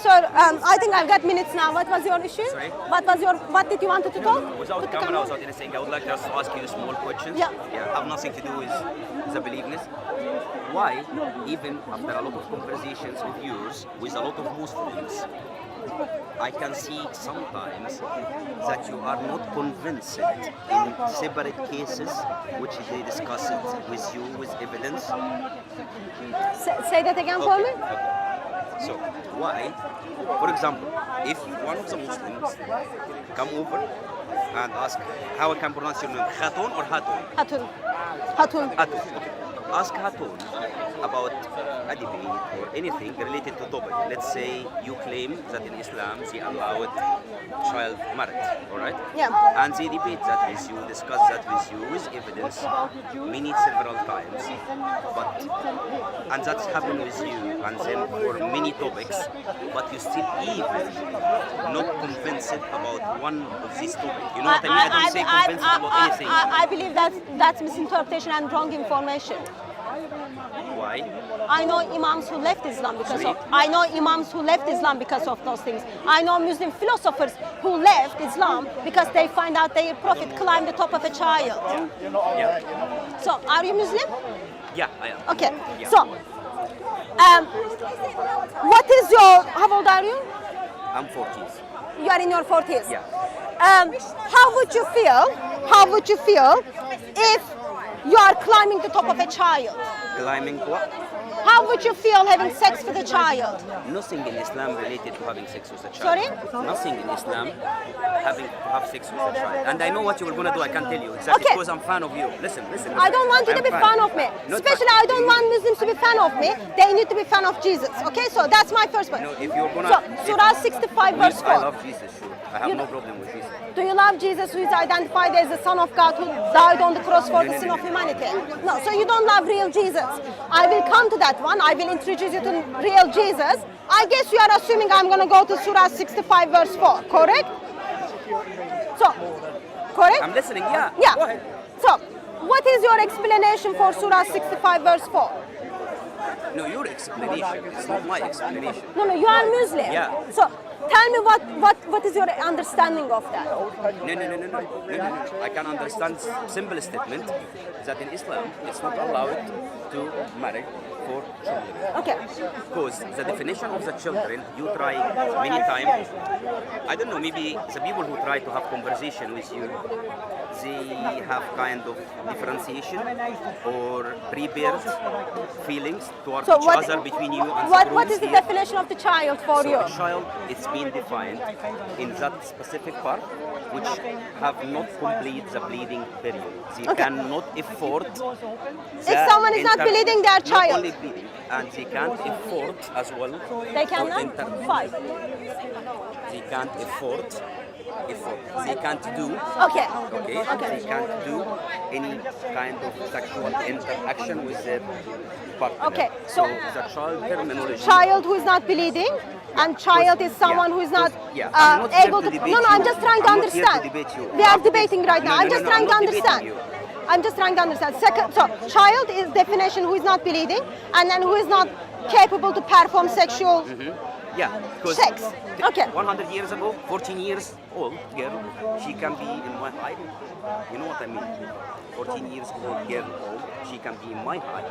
sir, I think I've got minutes now. What was your issue? Sorry? What did you want to talk? Without the camera, without anything, I would like just to ask you small questions. Yeah. Have nothing to do with the beliefness. Why, even after a lot of conversations with yours, with a lot of Muslims, I can see sometimes that you are not convinced in separate cases which they discuss it with you with evidence. Say that again for me. Okay. So why, for example, if one of the Muslims come over and ask how I can pronounce your name, Khatun or Hatun? Hatun. Hatun. Hatun. Okay. Ask Hatun about a debate or anything related to topic. Let's say you claim that in Islam they allowed child marriage, all right? Yeah. And they debate that with you, discuss that with you with evidence several times. And that's happened with you and them for many topics, but you still even not convinced about one of these topics. You know what I mean? I don't say convinced about anything. I believe that's misinterpretation and wrong information. Why? I know imams who left Islam because Sorry? of. I know imams who left Islam because of those things. I know Muslim philosophers who left Islam because they find out their prophet climbed the top of a child. Yeah. So, are you Muslim? Yeah, I am. Okay. Yeah. So, what is your? How old are you? I'm 40s. You are in your 40s. Yeah. How would you feel? How would you feel if you are climbing the top of a child? Climbing what? How would you feel having sex with a child? Nothing in Islam related to having sex with a child. Sorry? Nothing in Islam having to have sex with a child. And I know what you were going to do, I can tell you. Exactly Okay. because I'm fan of you. Listen. I don't want you to be fan of me. Especially I don't want Muslims to be fan of me. They need to be fan of Jesus. Okay, so that's my first point. No, if you're gonna... So, Surah 65 verse 4. I love Jesus, sure. I have no problem with Jesus. Do you love Jesus who is identified as the Son of God who died on the cross for the sin of humanity? No, so you don't love real Jesus. I will come to that one. I will introduce you to real Jesus. I guess you are assuming I'm going to go to Surah 65 verse 4, correct? So, correct? I'm listening, yeah. Yeah. Go ahead. So, what is your explanation for Surah 65 verse 4? No, your explanation. It's not my explanation. No, you are Muslim. Yeah. So, tell me what is your understanding of that? No. I can understand simple statement that in Islam it's not allowed to marry for children. Okay. Because the definition of the children, you try many times. I don't know, maybe the people who try to have conversation with you, they have kind of differentiation or pre-birth feelings towards each other between you and the what is the definition of the child for you? A child, it's been defined in that specific part which have not complete the bleeding period. They cannot afford if someone is not bleeding their child. Not only bleeding, and they can't afford as well. They cannot fight. They can't afford. They can't do. Okay. They can't do any kind of sexual interaction with their partner. Okay. So the child terminology. Child who is not bleeding, and child is someone who is not able to. No, I'm just trying to understand. We are debating right now. I'm just trying to understand. I'm just trying to understand. Second, so child is definition who is not bleeding, and then who is not capable to perform sexual. Yeah, because sex. Okay. 100 years ago, 14 years old girl, she can be in my height. You know what I mean? 14 years old girl, she can be in my height.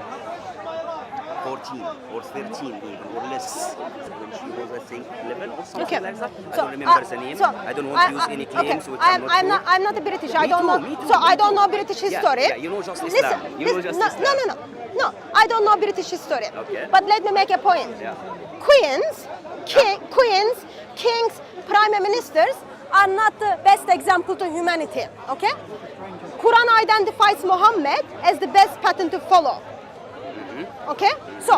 14 or 13 even, or less. When she was, I think, 11 or something like that. I don't remember the name. I don't want to use any claims. Okay. I'm not a British. I don't know. So I don't know British history. Yeah, you know just Islam. No. I don't know British history. Okay. But let me make a point. Yeah. Queens, kings, prime ministers are not the best example to humanity. Okay? Quran identifies Muhammad as the best pattern to follow. Okay? So,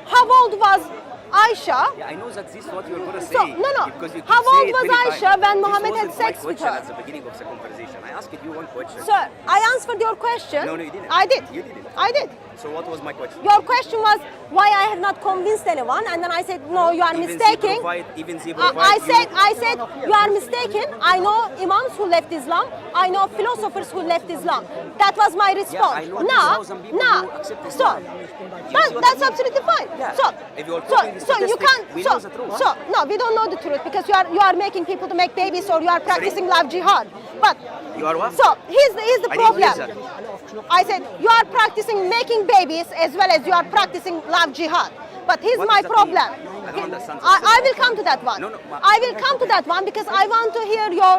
how old was Aisha? Yeah, I know that this is what you're going to say. So, no. How old was Aisha when Muhammad had sex with her? At the beginning of the conversation, I asked you one question. Sir, I answered your question. No, you didn't. I did. You didn't. I did. So what was my question? Your question was why I have not convinced anyone, and then I said no, you are mistaken. I said you are mistaken. I know imams who left Islam. I know philosophers who left Islam. That was my response. I know 2,000 people who accept Islam. That's absolutely fine. Yeah. So, If you are talking you statistics, can't. we know the truth. So no, we don't know the truth because you are making people to make babies or you are practicing love jihad. But You are what? so here's the I didn't problem. hear that. I said you are practicing making babies as well as you are practicing love jihad. But here's What my does that problem. mean? I don't understand. I will come to that one. No, I will come to that one because I want to hear your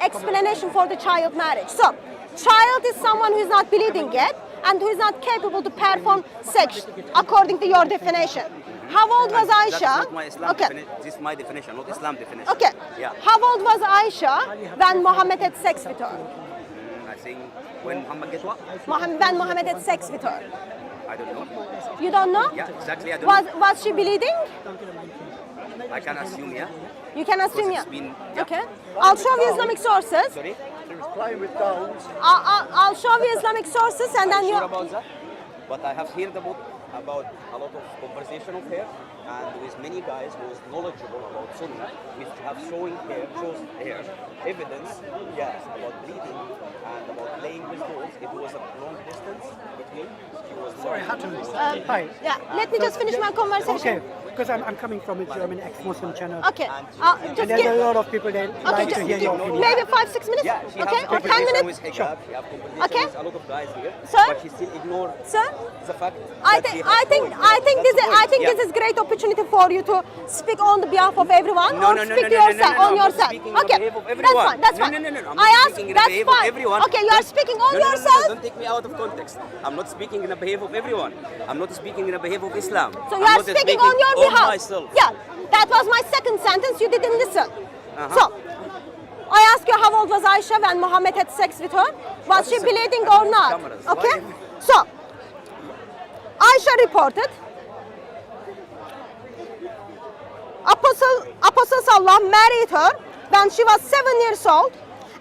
explanation for the child marriage. So, child is someone who is not bleeding yet and who is not capable to perform sex according to your definition. How old was Aisha? That's not my Islam Okay. This is my definition, not Islam definition. Okay. Yeah. How old was Aisha when Muhammad had sex with her? I think when Muhammad get what? When Muhammad had sex with her. I don't know. You don't know? Yeah, exactly. I don't know. Was she bleeding? I can assume, yeah. You can assume, Because yeah. it's been- yeah. Okay. I'll show you Islamic sources. Sorry? She was playing with dolls. I'll show you Islamic sources and then Are you you. sure about that? But I have heard about a lot of conversation of her, and with many guys who is knowledgeable about Sunnah, which have shows here evidence, yes, about bleeding and about playing with dolls. It was a long distance between. She was Sorry, Hatun. Um, Hi. Yeah, let me just finish my conversation. Okay, because I'm coming from a German ex-Muslim channel. Okay. And Just there's a give. lot of people that Okay, like to just hear your give opinion. maybe 5-6 minutes. Yeah, she Okay, has or 10 conversation minutes. with hijab. She have conversation Okay. with a lot of guys here, Sir? but she still ignore Sir? the fact. I that think she has choice. this That's the point. this is great opportunity for you to speak on the behalf of everyone No, or no, no, speak no, no, yourself no, on I'm not yourself. speaking on Okay, behalf of that's everyone. fine. That's No, fine. no, no, no, I'm I not asked. speaking in the That's behalf of fine. everyone. Okay, you are speaking on No, no, no, no, yourself. don't take me out of context. I'm not speaking in the behalf of everyone. I'm not speaking in the behalf of Islam. So you I'm are not speaking on your behalf. myself. Yeah, that was my second sentence. You didn't listen. Uh-huh. So I asked you how old was Aisha when Muhammad had sex with her? Was she is it? bleeding I or don't not? need cameras. Okay. Why? So Aisha reported. Apostle Sallallahu married her when she was 7 years old,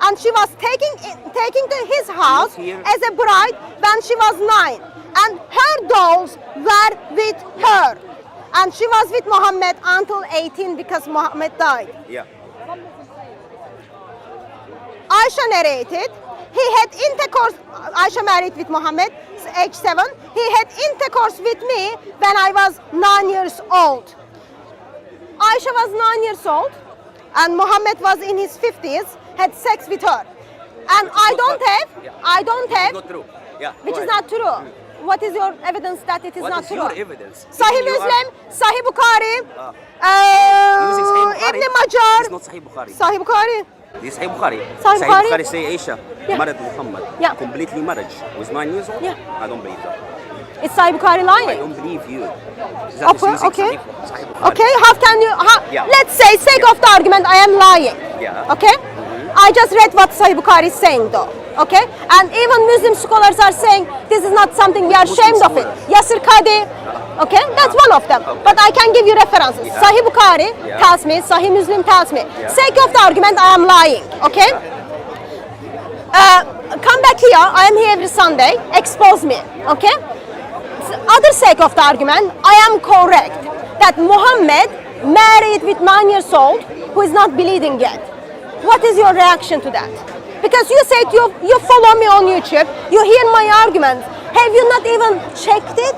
and she was taking to his house here. as a bride when she was 9, and her dolls were with her, and she was with Muhammad until 18 because Muhammad died. Yeah. Aisha narrated, he had intercourse, Aisha married with Muhammad, age 7. He had intercourse with me when I was 9 years old. Aisha was 9 years old and Muhammad was in his 50s, had sex with her. And I don't have, It's not true. Yeah. which go is ahead. not true. What is your evidence that it is What not is true? your evidence? Sahih Even you are- Muslim, Sahih Bukhari, Using Sahih Bukhari? Ibn Majah. It's not Sahih Bukhari. Sahih Bukhari. This is Sahih Bukhari. Sahih Bukhari? Bukhari say Aisha Yeah. married Muhammad. Yeah. Completely marriage. Was 9 years old? Yeah. I don't believe that. It's Sahih Bukhari I lying. don't believe you. That is Okay, using okay. Sahih Bukhari. Okay, how can you, Yeah. let's say, sake Yeah. of the argument, I am lying. Yeah. Okay? I just read what Sahih Bukhari is saying though. Okay? And even Muslim scholars are saying this is not something we are Muslim ashamed of it. scholars? Yasir Qadi, okay? That's one of them. Okay. But I can give you references. Yeah. Sahih Bukhari Yeah. tells me, Sahih Muslim tells me. Yeah. Sake of the argument, I am lying. Okay? Come back here. I am here every Sunday. Expose me. Okay? Other sake of the argument, I am correct that Muhammad married with 9 years old who is not bleeding yet. What is your reaction to that? Because you said you follow me on YouTube, you hear my arguments. Have you not even checked it?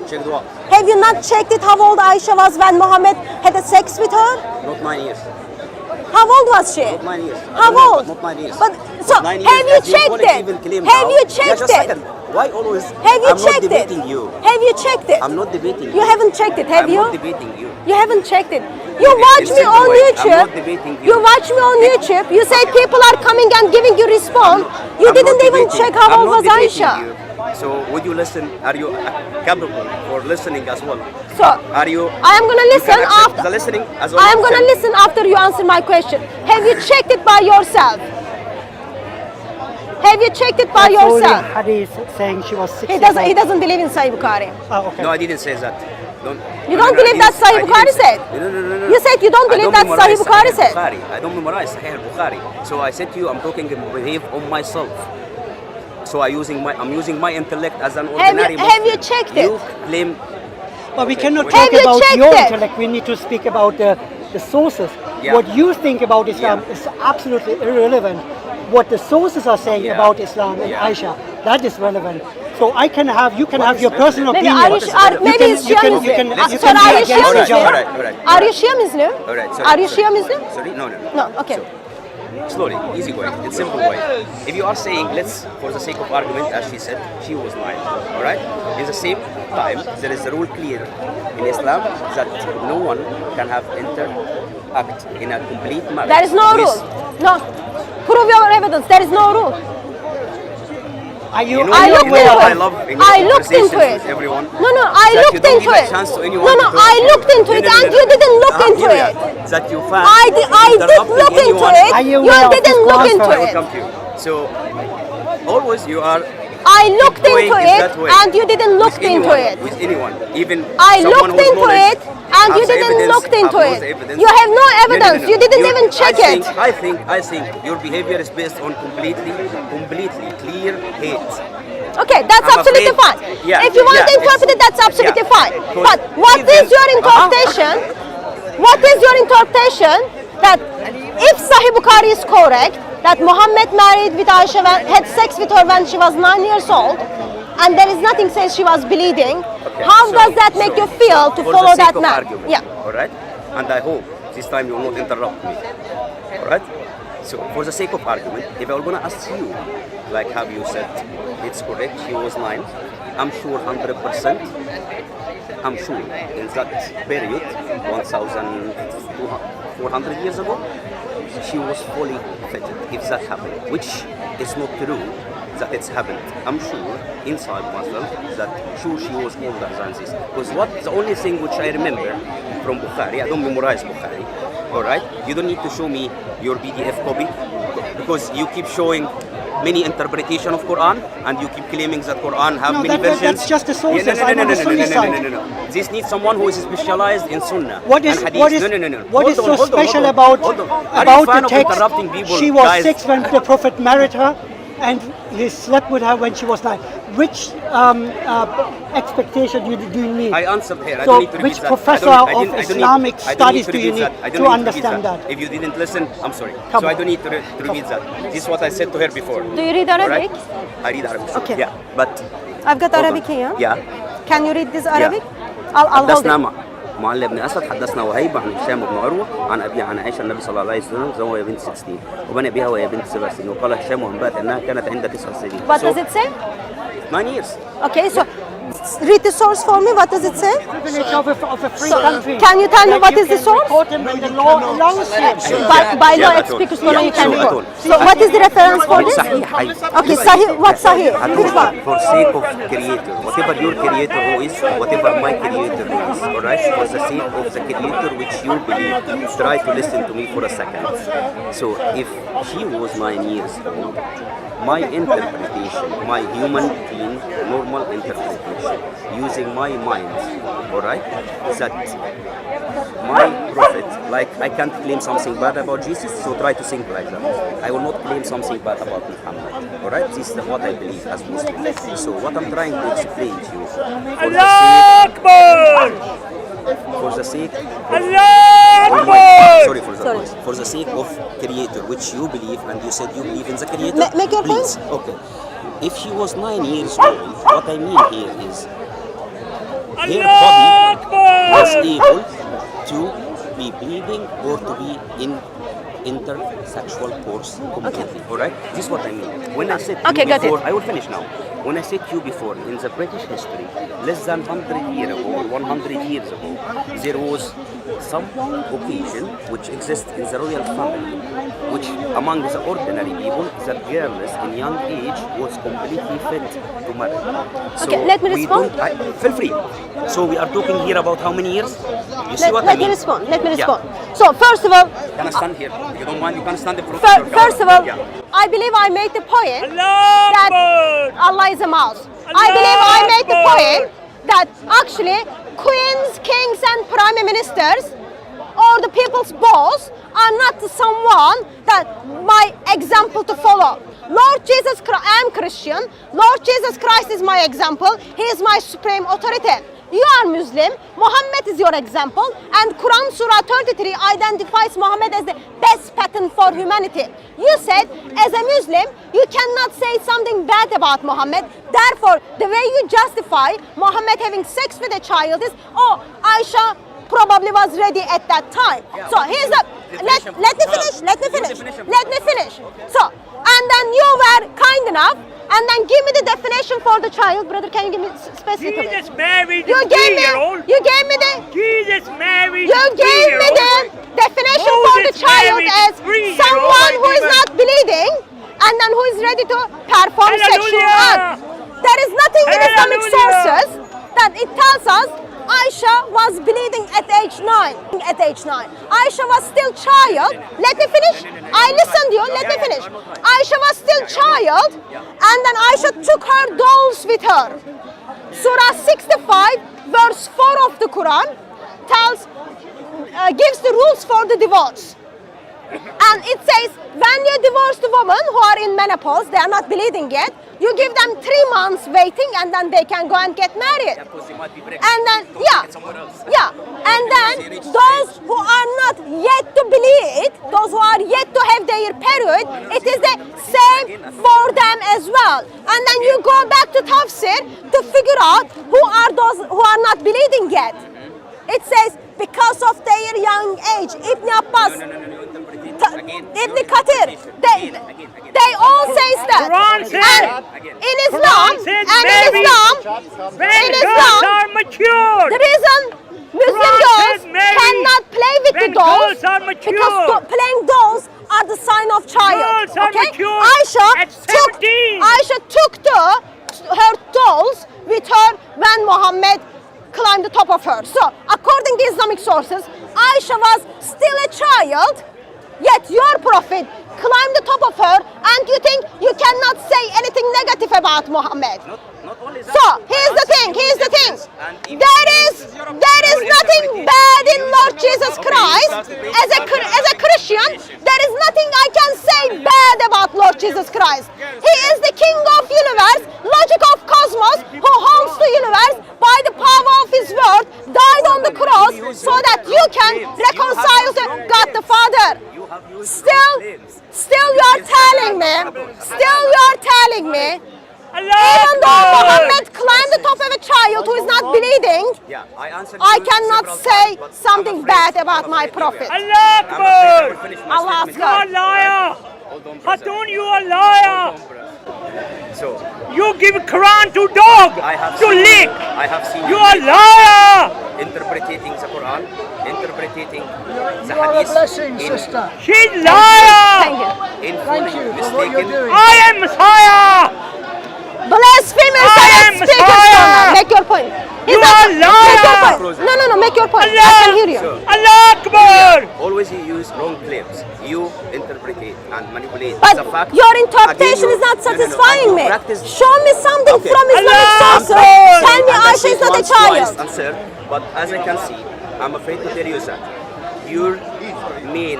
Check what? Have you not checked it how old Aisha was when Muhammad had a sex with her? Not 9 years. How old was she? Not 9 years. How No, old? Not 9 years. But so Not 9 years, have you as your checked colleagues it? even claim Have now. you Yeah, checked just a it? second. Why always? Have you I'm checked not debating it? you. Have you checked it? I'm not debating you. You haven't checked it, have I'm you? not debating you. You haven't checked it. You Okay, watch in me simple on way, I'm YouTube. not debating you. You watch me on YouTube. You say people are coming and giving you response. You I'm didn't not even debating- check how I'm old not was debating Aisha. you. So would you listen? Are you capable for listening as well? So Are you? I am gonna you listen can accept after. the listening as well. I am gonna listen after you answer my question. Have you checked it by yourself? Have you checked it by yourself? Hadith saying she was 6 He years doesn't. old. He doesn't believe in Sahih Bukhari. Oh, okay. No, I didn't say that. Don't. You don't believe I that didn't- Sahih I Bukhari didn't say- said? No. You said you don't I believe don't that Sahih memorize Bukhari said. Bukhari. I don't memorize Sahih Bukhari. So I said to you, I'm talking in behalf of myself. So I'm using my intellect as an ordinary Have you Muslim. checked You it? claim. But we cannot Have talk you about checked your it? intellect. We need to speak about the sources. Yeah. What you think about Islam Yeah. is absolutely irrelevant. What the sources are saying Yeah. about Islam and Yeah. Aisha, that is relevant. So you can have What your is personal Maybe opinion. are you maybe it's Shia Muslim. you can Sorry, are you be Shia against Muslim? hijab. All right. Are you Shia Muslim? All right. Sorry, Are you sorry. Shia Muslim? Sorry, no. No, okay. So, slowly, easy going, it's simple way. If you are saying, let's, for the sake of argument, as she said, she was lying, all right? In the same time, there is a rule clear in Islam that no one can have interact in a complete marriage. There is no with- rule. No. Prove your evidence. There is no rule. Are you, You know, I are you looked aware into of it. I love I looked into conversations it. with everyone. No, I that you looked don't into give a it. chance to anyone No, to talk I to you. looked into it and you didn't look into it. That you found I did look into anyone. it. Are you You aware of didn't this look transfer? into I will it. come to you. So, always you are I looked going into in it that way. and you didn't look With into anyone, it. With anyone, even I someone looked who's into knowledge, it and you has didn't evidence, look into have it. evidence. You have no evidence. You didn't even check it. I think your behavior is based on completely clear hate. Okay, that's I'm absolutely afraid- fine. yeah, If you want yeah, to interpret it, that's absolutely yeah. fine. Because But what even- is your interpretation? What is your interpretation that if Sahih Bukhari is correct, that Muhammad married with Aisha, had sex with her when she was 9 years old, and there is nothing says she was bleeding, Okay, how so- does that make so- you feel to for follow the sake that of man? argument, Yeah. all right? And I hope this time you will not interrupt me, all right? So for the sake of argument, if I were gonna ask you, like have you said, it's correct, she was 9, I'm sure 100%, I'm sure in that period, 1,400 years ago, she was fully fitted, if that happened, which is not true that it's happened. I'm sure inside myself that sure she was older than this. Because the only thing which I remember from Bukhari, I don't memorize Bukhari, all right? You don't need to show me your PDF copy because you keep showing many interpretation of Quran and you keep claiming that Quran have No, many versions. that's just the sources. Yeah, I'm on the Sunni side. no. This needs someone who is specialized in Sunnah What is and Hadith. what is No. what is Hold so on, hold on, special hold on, about hold on. Are you a fan the of text? interrupting people, She was guys? 6 when the Prophet married her, and he slept with her when she was 9. Which expectation do you need? I answered here. I So, don't need to repeat which that. professor I of don't need- Islamic I don't studies to do you repeat need that. I don't to need understand repeat that? If you didn't listen, I'm sorry. Come So I on. don't need to repeat that. This is what I said to her before. Do you read Arabic? Alright? I read Arabic. Okay. Yeah, but I've got hold on. Arabic here. Yeah. Can you read this Arabic? I'll hold حدثنا it. معل بن اسد حدثنا وهيب عن هشام بن عروه عن ابي عن عائشه النبي صلى الله عليه وسلم زوجها وهي بنت 6 سنين وبنى بها وهي بنت 7 سنين وقال هشام وانبات انها كانت عند 9 سنين. What So, does it say? 9 years. Okay, so read the source for me. What does it say? Privilege of a free So, country. can you tell me That what you is the can source? report him when the law allows you. By law, Yeah, it at all. speaks for you can Yeah, at record. all. So what is the reference for this? Sahih. Okay, Sahih. What's Sahih? Which one? For sake of creator, whatever your creator who is, whatever my creator who is, alright? For the sake of the creator which you believe, try to listen to me for a second. So if she was 9 years old, my interpretation, my human being, normal interpretation, using my mind, alright? That my prophet, like I can't claim something bad about Jesus, so try to think like that. I will not claim something bad about Muhammad, alright? This is what I believe as Muslim. So what I'm trying to explain to you, for the sake sorry for the Sorry. voice. For the sake of creator, which you believe, and you said you believe in the creator, Make your please. Okay. If she was 9 years old, what I mean here is her body was able to be bleeding or to be in intersexual course completely. Alright? This is what I mean. When I said to Okay, you got before, it. I will finish now. When I said to you before, in the British history, less than 100 years ago or 100 years ago, there was some occasion which exists in the royal family, which among the ordinary people, the girls in young age was completely fit to marry. So Okay, let me we respond. feel free. So we are talking here about how many years? You see what I Let me mean? respond. Let me Yeah. respond. So first of all, Can I stand here? If you don't mind, you can stand in front of your camera. first of all, Yeah. I believe I made the point that Allah is a mouse. I believe I made the point that actually queens, kings, and prime ministers, or the people's boss are not someone that my example to follow. Lord Jesus Christ, I am Christian. Lord Jesus Christ is my example. He is my supreme authority. You are Muslim. Muhammad is your example. And Quran Surah 33 identifies Muhammad as the best pattern for humanity. You said, as a Muslim, you cannot say something bad about Muhammad. Therefore, the way you justify Muhammad having sex with a child is, oh, Aisha probably was ready at that time. Yeah, so here's the, let me finish. So, and then you were kind enough, and then give me the definition for the child. Brother, can you give me specifically? Jesus married You a gave me, 3-year-old. you gave me the, Jesus married you a gave me the 3-year-old. definition for the Moses child married as 3-year-old, someone who is I not bleeding, and then who is ready to perform sexual act. There is nothing in Islamic sources that it tells us Aisha was bleeding at age 9. Aisha was still child. Let me finish. I listened to you. Let me finish. Aisha was still child, and then Aisha took her dolls with her. Surah 65, verse 4 of the Quran tells, gives the rules for the divorce. And it says, when you divorce the woman who are in menopause, they are not bleeding yet, you give them 3 months waiting, and then they can go and get married. And then, and then those who are not yet to bleed, those who are yet to have their period, it is the same for them as well. And then you go back to tafsir to figure out who are those who are not bleeding yet. It says, because of their young age, Ibn Abbas, Ibn Kathir, they all say that. Quran says, in Islam, are mature. the reason Muslim Quran dolls says marry cannot play with the when dolls girls are mature. because playing dolls are the sign of child. Girls are Okay, mature Aisha at 17. took her dolls with her when Muhammad climbed the top of her. So, according to Islamic sources, Aisha was still a child, yet your prophet climbed the top of her, and you think you cannot say anything negative about Muhammad. Not only that, So, here's the thing. There is nothing bad in Lord Jesus Christ. As a Christian, there is nothing I can say bad about Lord Jesus Christ. He is the King of universe, logic of cosmos, who holds the universe by the power of his word, died on the cross so that you can reconcile to God the Father. Still you are telling me, even though Muhammad climbed the top of a child who is not bleeding, I cannot say something bad about my prophet. Allah Akbar. Allah You are a liar. Khatun, you are a liar. So, You give Quran to dog to lick. I have seen You are a liar. interpreting the Quran, interpreting the You are a Hadith blessing, in, sister. She's liar. Thank you. in Thank you for what you're mistaken. doing. I am Messiah. Blasphemers I are am speakers. Messiah. Make your point. You are Make your liar. point. No, make your point. I Allah. can hear you. Allah Akbar. Always you use wrong claims. You interpret and manipulate But the fact. your interpretation Again, is not no, no, no, satisfying and me. you practice- Show me something Okay. from Islamic Allah sources. Akbar. Tell me And I Aisha said is not a once, twice, child. answer, but as I can see, I'm afraid to tell you that your main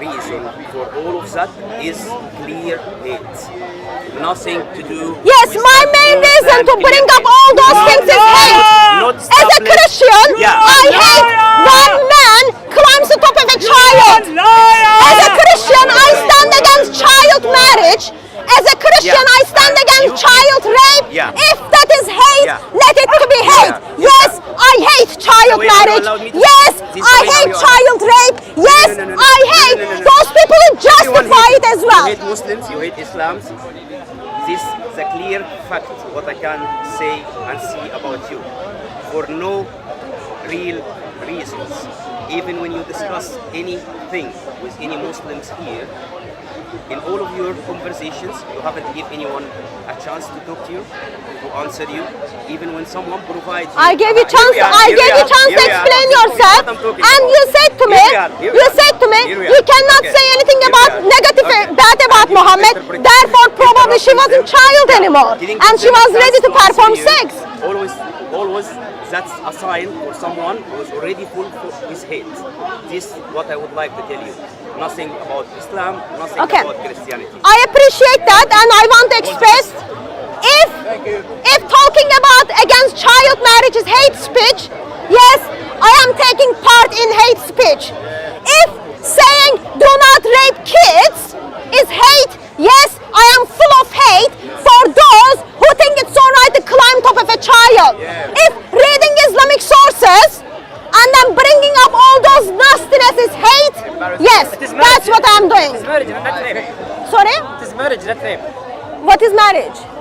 reason for all of that is clear hate. Nothing to do. Yes, with my that. main More reason than to bring up all those No, things is no. hate. Not As a establish- Christian, Yeah. I hate when man climbs the top of a child. Liar. As a Christian, I stand against child marriage. As a Christian, Yeah. I stand And against you- child rape. Yeah. If that is hate, Yeah. let it to be hate. Yeah. Yes, I hate child way you marriage. allowed me to- Yes, this I way how hate you- child rape. Yes, No, no, no, no. I No, hate no, no, no. those people who Everyone justify hates it as well. You hate Muslims, you hate Islam. This is a clear fact, what I can say and see about you. For no real reasons. Even when you discuss anything with any Muslims here, in all of your conversations, you haven't given anyone a chance to talk to you, to answer you. Even when someone provides you, I gave you chance. I gave you chance to explain yourself, and you said to me, you cannot say anything about negative, bad about Muhammad. Therefore, probably she wasn't child anymore, and she was ready to perform sex. Always always that's a sign for someone who is already full of his hate. This is what I would like to tell you. Nothing about Islam, nothing about Christianity. I appreciate that, and I want to express if talking about against child marriage is hate speech, yes, I am taking part in hate speech. If saying do not rape kids is hate, yes, I am full of hate for those who think it's alright to climb top of a child. If reading Islamic sources and then bringing up all those nastiness is hate, yes, that's what I'm doing. It's marriage, not rape. Sorry? It is marriage, not rape. What is marriage?